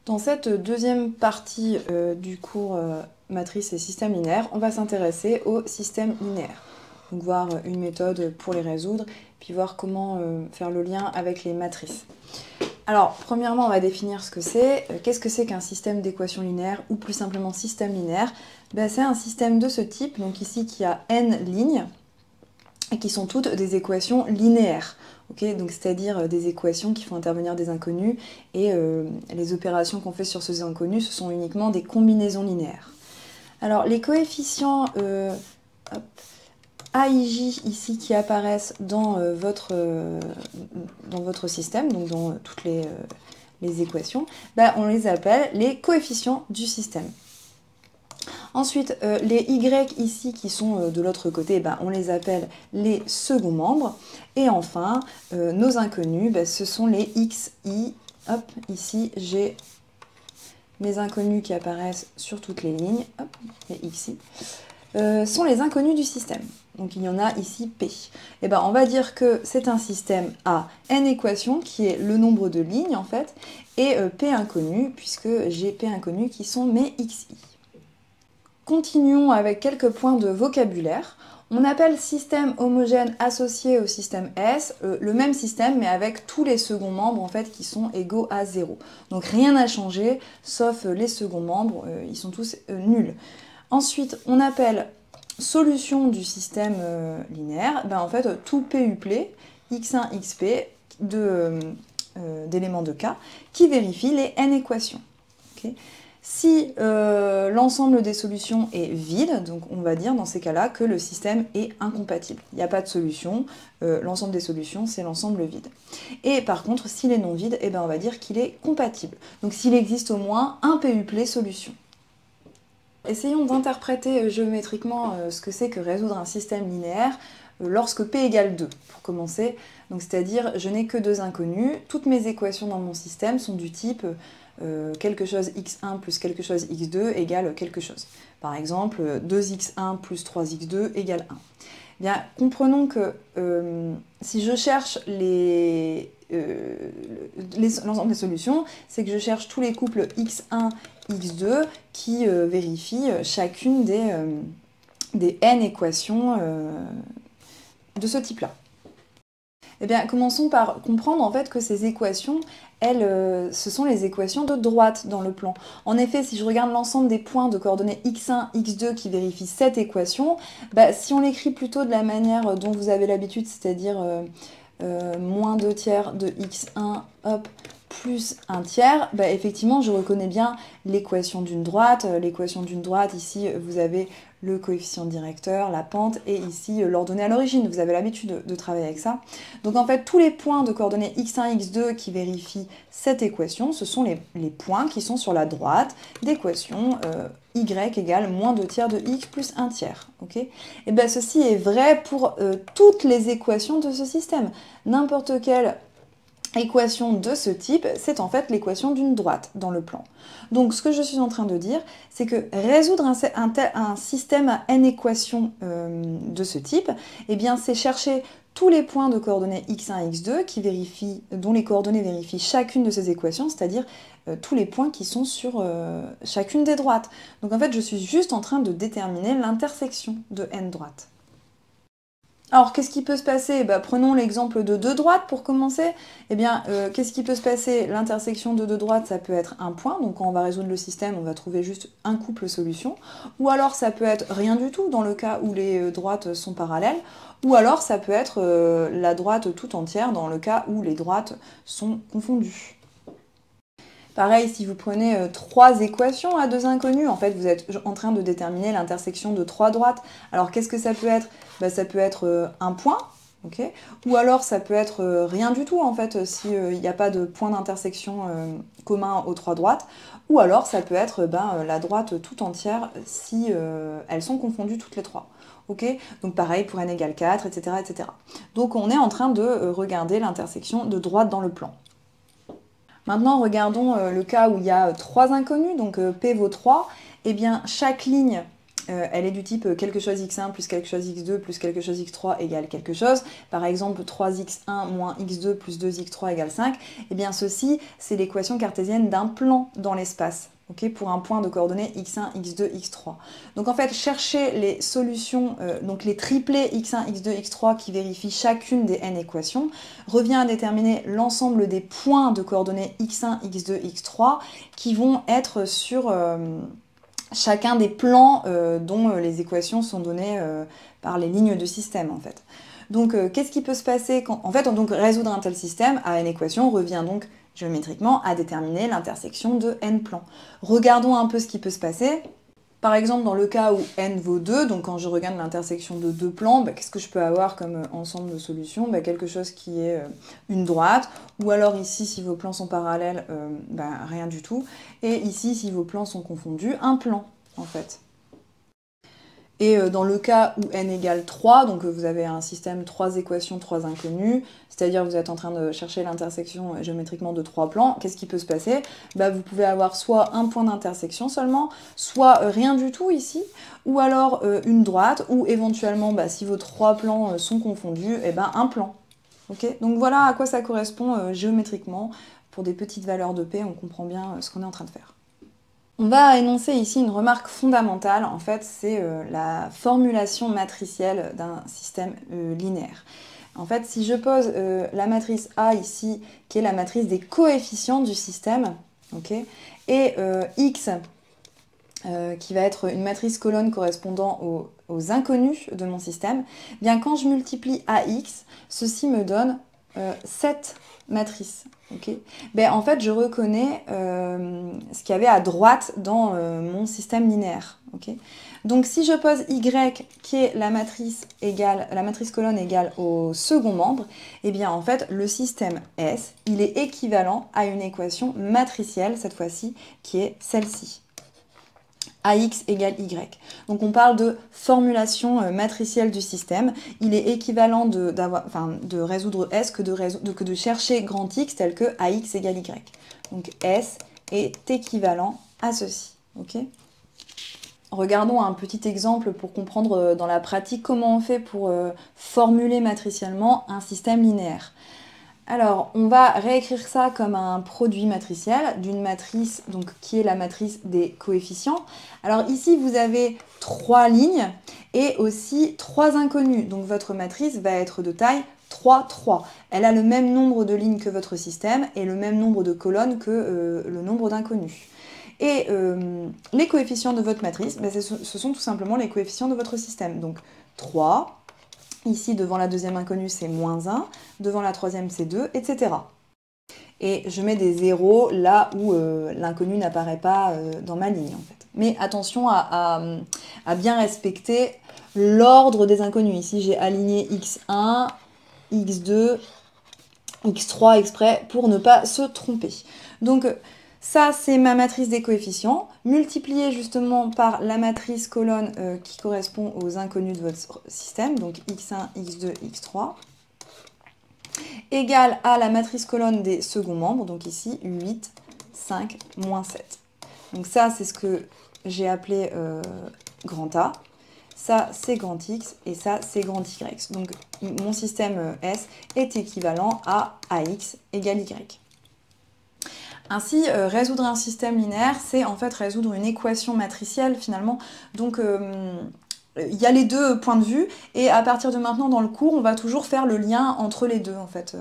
Dans cette deuxième partie du cours matrice et système linéaire, on va s'intéresser au système linéaire. Donc voir une méthode pour les résoudre, puis voir comment faire le lien avec les matrices. Alors, premièrement, on va définir ce que c'est. Qu'est-ce que c'est qu'un système d'équations linéaires, ou plus simplement système linéaire? C'est un système de ce type, donc ici qui a n lignes, et qui sont toutes des équations linéaires. Okay, donc c'est-à-dire des équations qui font intervenir des inconnus, et les opérations qu'on fait sur ces inconnus, ce sont uniquement des combinaisons linéaires. Alors les coefficients A et J ici qui apparaissent dans votre système, donc dans toutes les équations, on les appelle les coefficients du système. Ensuite, les Y ici qui sont de l'autre côté, on les appelle les seconds membres. Et enfin, nos inconnus, ce sont les XI. Hop, ici j'ai mes inconnus qui apparaissent sur toutes les lignes. Hop, les XI. Sont les inconnus du système. Donc il y en a ici P. Et on va dire que c'est un système à n équations, qui est le nombre de lignes en fait, et P inconnus, puisque j'ai P inconnus qui sont mes XI. Continuons avec quelques points de vocabulaire. On appelle système homogène associé au système S le même système, mais avec tous les seconds membres en fait qui sont égaux à 0. Donc rien n'a changé, sauf les seconds membres, ils sont tous nuls. Ensuite, on appelle solution du système linéaire, en fait tout PUplé, x1, xp, d'éléments de K, qui vérifie les n équations. Okay. Si l'ensemble des solutions est vide, donc on va dire dans ces cas-là que le système est incompatible. Il n'y a pas de solution, l'ensemble des solutions c'est l'ensemble vide. Et par contre, s'il est non vide, on va dire qu'il est compatible. Donc s'il existe au moins un PUplé solution. Essayons d'interpréter géométriquement ce que c'est que résoudre un système linéaire lorsque P égale 2, pour commencer. Donc c'est-à-dire, je n'ai que deux inconnus, toutes mes équations dans mon système sont du type quelque chose x1 plus quelque chose x2 égale quelque chose. Par exemple, 2x1 plus 3x2 égale 1. Bien, comprenons que si je cherche l'ensemble des solutions, c'est que je cherche tous les couples x1, x2 qui vérifient chacune des n équations de ce type-là. Eh bien, commençons par comprendre en fait que ces équations, elles, ce sont les équations de droite dans le plan. En effet, si je regarde l'ensemble des points de coordonnées x1, x2 qui vérifient cette équation, si on l'écrit plutôt de la manière dont vous avez l'habitude, c'est-à-dire moins 2 tiers de x1, hop, plus 1 tiers, effectivement, je reconnais bien l'équation d'une droite. L'équation d'une droite, ici, vous avez le coefficient directeur, la pente, et ici, l'ordonnée à l'origine. Vous avez l'habitude de travailler avec ça. Donc, en fait, tous les points de coordonnées x1, x2 qui vérifient cette équation, ce sont les points qui sont sur la droite d'équation y égale moins 2 tiers de x plus 1 tiers. Okay, et ceci est vrai pour toutes les équations de ce système. N'importe quelle équation de ce type, c'est en fait l'équation d'une droite dans le plan. Donc ce que je suis en train de dire, c'est que résoudre un système à n équations de ce type, c'est chercher tous les points de coordonnées x1 et x2 dont les coordonnées vérifient chacune de ces équations, c'est-à-dire tous les points qui sont sur chacune des droites. Donc en fait, je suis juste en train de déterminer l'intersection de n droites. Alors, qu'est-ce qui peut se passer? Prenons l'exemple de deux droites pour commencer. Qu'est-ce qui peut se passer? L'intersection de deux droites, ça peut être un point. Donc, quand on va résoudre le système, on va trouver juste un couple solution. Ou alors, ça peut être rien du tout, dans le cas où les droites sont parallèles. Ou alors, ça peut être la droite tout entière, dans le cas où les droites sont confondues. Pareil, si vous prenez trois équations à deux inconnus, en fait, vous êtes en train de déterminer l'intersection de trois droites. Alors, qu'est-ce que ça peut être? Ça peut être un point, okay, ou alors ça peut être rien du tout, en fait, s'il n'y a pas de point d'intersection commun aux trois droites. Ou alors, ça peut être la droite tout entière si elles sont confondues toutes les trois. Okay, donc pareil pour n égale 4, etc., etc. Donc, on est en train de regarder l'intersection de droite dans le plan. Maintenant, regardons le cas où il y a trois inconnus, donc P vaut 3. Chaque ligne elle est du type quelque chose x1 plus quelque chose x2 plus quelque chose x3 égale quelque chose. Par exemple, 3x1 moins x2 plus 2x3 égale 5. Eh bien, ceci, c'est l'équation cartésienne d'un plan dans l'espace. Okay, pour un point de coordonnées x1, x2, x3. Donc en fait, chercher les solutions, donc les triplés x1, x2, x3 qui vérifient chacune des n équations, revient à déterminer l'ensemble des points de coordonnées x1, x2, x3 qui vont être sur chacun des plans dont les équations sont données par les lignes de système en fait. Donc qu'est-ce qui peut se passer quand... En fait, donc résoudre un tel système à n équations revient donc géométriquement à déterminer l'intersection de n plans. Regardons un peu ce qui peut se passer. Par exemple, dans le cas où n vaut 2, donc quand je regarde l'intersection de deux plans, qu'est-ce que je peux avoir comme ensemble de solutions? Quelque chose qui est une droite, ou alors ici, si vos plans sont parallèles, rien du tout. Et ici, si vos plans sont confondus, un plan, en fait. Et dans le cas où n égale 3, donc vous avez un système 3 équations, 3 inconnues, c'est-à-dire vous êtes en train de chercher l'intersection géométriquement de 3 plans, qu'est-ce qui peut se passer? Vous pouvez avoir soit un point d'intersection seulement, soit rien du tout ici, ou alors une droite, ou éventuellement, si vos 3 plans sont confondus, un plan. Okay, donc voilà à quoi ça correspond géométriquement. Pour des petites valeurs de P, on comprend bien ce qu'on est en train de faire. On va énoncer ici une remarque fondamentale, en fait, c'est la formulation matricielle d'un système linéaire. En fait, si je pose la matrice A ici, qui est la matrice des coefficients du système, okay, et X, qui va être une matrice colonne correspondant aux inconnus de mon système, bien quand je multiplie AX, ceci me donne cette matrice. Okay. En fait, je reconnais ce qu'il y avait à droite dans mon système linéaire. Okay. Donc, si je pose Y, qui est la matrice colonne égale au second membre, eh bien, en fait, le système S, il est équivalent à une équation matricielle, cette fois-ci, qui est celle-ci. AX égale Y. Donc on parle de formulation matricielle du système. Il est équivalent de résoudre S que de chercher grand X tel que AX égale Y. Donc S est équivalent à ceci. Okay. Regardons un petit exemple pour comprendre dans la pratique comment on fait pour formuler matriciellement un système linéaire. Alors, on va réécrire ça comme un produit matriciel d'une matrice donc, qui est la matrice des coefficients. Alors ici, vous avez 3 lignes et aussi 3 inconnus. Donc votre matrice va être de taille 3, 3. Elle a le même nombre de lignes que votre système et le même nombre de colonnes que le nombre d'inconnus. Et les coefficients de votre matrice, ce sont tout simplement les coefficients de votre système. Donc 3... Ici, devant la deuxième inconnue, c'est moins 1. Devant la troisième, c'est 2, etc. Et je mets des zéros là où l'inconnu n'apparaît pas dans ma ligne, en fait. Mais attention à bien respecter l'ordre des inconnus. Ici, j'ai aligné x1, x2, x3 exprès pour ne pas se tromper. Donc, ça, c'est ma matrice des coefficients, multipliée justement par la matrice colonne qui correspond aux inconnus de votre système, donc x1, x2, x3, égale à la matrice colonne des seconds membres, donc ici 8, 5, moins 7. Donc ça, c'est ce que j'ai appelé grand A, ça, c'est grand X, et ça, c'est grand Y. Donc mon système S est équivalent à AX égale Y. Ainsi, résoudre un système linéaire, c'est en fait résoudre une équation matricielle finalement. Donc, il y a les deux points de vue, et à partir de maintenant, dans le cours, on va toujours faire le lien entre les deux en fait.